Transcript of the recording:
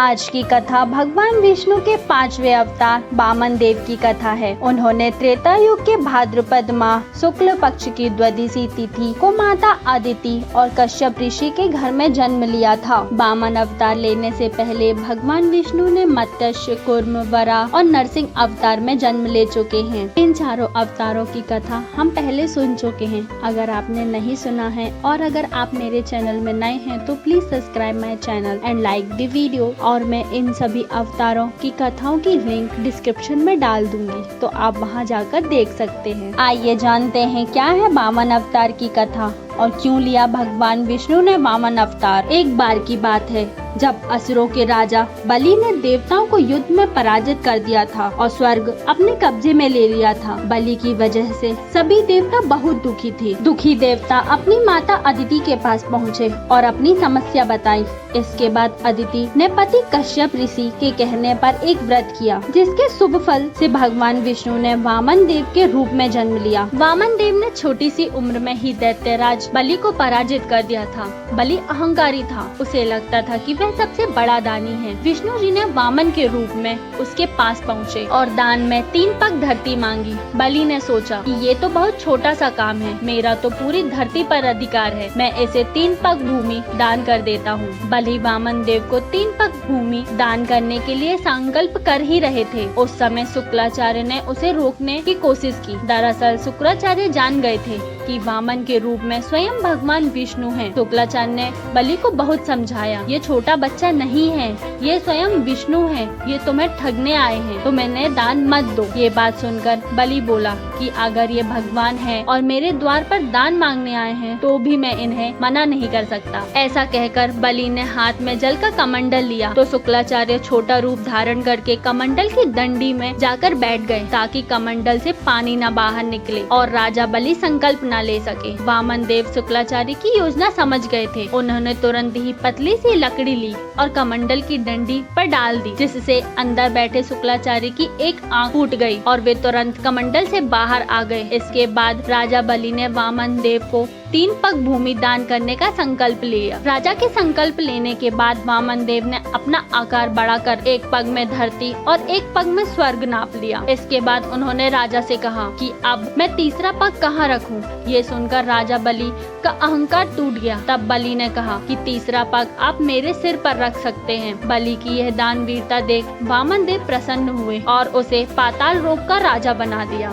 आज की कथा भगवान विष्णु के 5वें अवतार वामन देव की कथा है। उन्होंने त्रेता युग के भाद्रपद माह शुक्ल पक्ष की द्वादशी तिथि को माता अदिति और कश्यप ऋषि के घर में जन्म लिया था। वामन अवतार लेने से पहले भगवान विष्णु ने मत्स्य, कूर्म, वराह और नरसिंह अवतार में जन्म ले चुके हैं। इन चारों अवतारों की कथा हम पहले सुन चुके हैं। अगर आपने नहीं सुना है और अगर आप मेरे चैनल में नए हैं तो please subscribe my channel and like the video. और मैं इन सभी अवतारों की कथाओं की लिंक डिस्क्रिप्शन में डाल दूंगी, तो आप वहां जाकर देख सकते हैं। आइए जानते हैं क्या है वामन अवतार की कथा और क्यों लिया भगवान विष्णु ने वामन अवतार। एक बार की बात है जब असुरों के राजा बलि ने देवताओं को युद्ध में पराजित कर दिया था और स्वर्ग अपने कब्जे में ले लिया था। बलि की वजह से सभी देवता बहुत दुखी थे। दुखी देवता अपनी माता अदिति के पास पहुँचे और अपनी समस्या बताई। इसके बाद अदिति ने पति कश्यप ऋषि के कहने पर एक व्रत किया, जिसके शुभ फल से भगवान विष्णु ने वामन देव के रूप में जन्म लिया। वामन देव ने छोटी सी उम्र में ही दैत्यराज बलि को पराजित कर दिया था। बलि अहंकारी था, उसे लगता था कि वह सबसे बड़ा दानी है। विष्णु जी ने वामन के रूप में उसके पास पहुँचे और दान में 3 पग धरती मांगी। बलि ने सोचा कि ये तो बहुत छोटा सा काम है, मेरा तो पूरी धरती पर अधिकार है, मैं इसे 3 पग भूमि दान कर देता हूँ। बलि वामन देव को 3 पग भूमि दान करने के लिए संकल्प कर ही रहे थे। उस समय शुक्राचार्य ने उसे रोकने की कोशिश की। दरअसल शुक्राचार्य जान गए थे कि वामन के रूप में स्वयं भगवान विष्णु हैं। शुक्राचार्य ने बलि को बहुत समझाया, ये छोटा बच्चा नहीं है, ये स्वयं विष्णु है, ये तुम्हें ठगने आए हैं, तुम इन्हें दान मत दो। ये बात सुनकर बलि बोला कि अगर ये भगवान है और मेरे द्वार पर दान मांगने आए हैं तो भी मैं इन्हें मना नहीं कर सकता। ऐसा कहकर बलि ने हाथ में जल का कमंडल लिया तो शुक्राचार्य छोटा रूप धारण करके कमंडल की डंडी में जाकर बैठ गए ताकि कमंडल से पानी न बाहर निकले और राजा बलि संकल्प न ले सके। वामन देव शुक्राचार्य की योजना समझ गए थे। उन्होंने तुरंत ही पतली सी लकड़ी ली और कमंडल की डंडी पर डाल दी, जिससे अंदर बैठे शुक्राचार्य की एक आंख फूट गई और वे तुरंत कमंडल से बाहर आ गए। इसके बाद राजा बलि ने वामन देव को 3 पग भूमि दान करने का संकल्प लिया। राजा के संकल्प लेने के बाद वामन देव ने अपना आकार बढ़ाकर 1 पग में धरती और 1 पग में स्वर्ग नाप लिया। इसके बाद उन्होंने राजा से कहा कि अब मैं तीसरा पग कहाँ रखूं? ये सुनकर राजा बलि का अहंकार टूट गया। तब बलि ने कहा कि तीसरा पग आप मेरे सिर पर रख सकते हैं। बलि की यह दानवीरता देख वामन देव प्रसन्न हुए और उसे पाताल लोक का राजा बना दिया।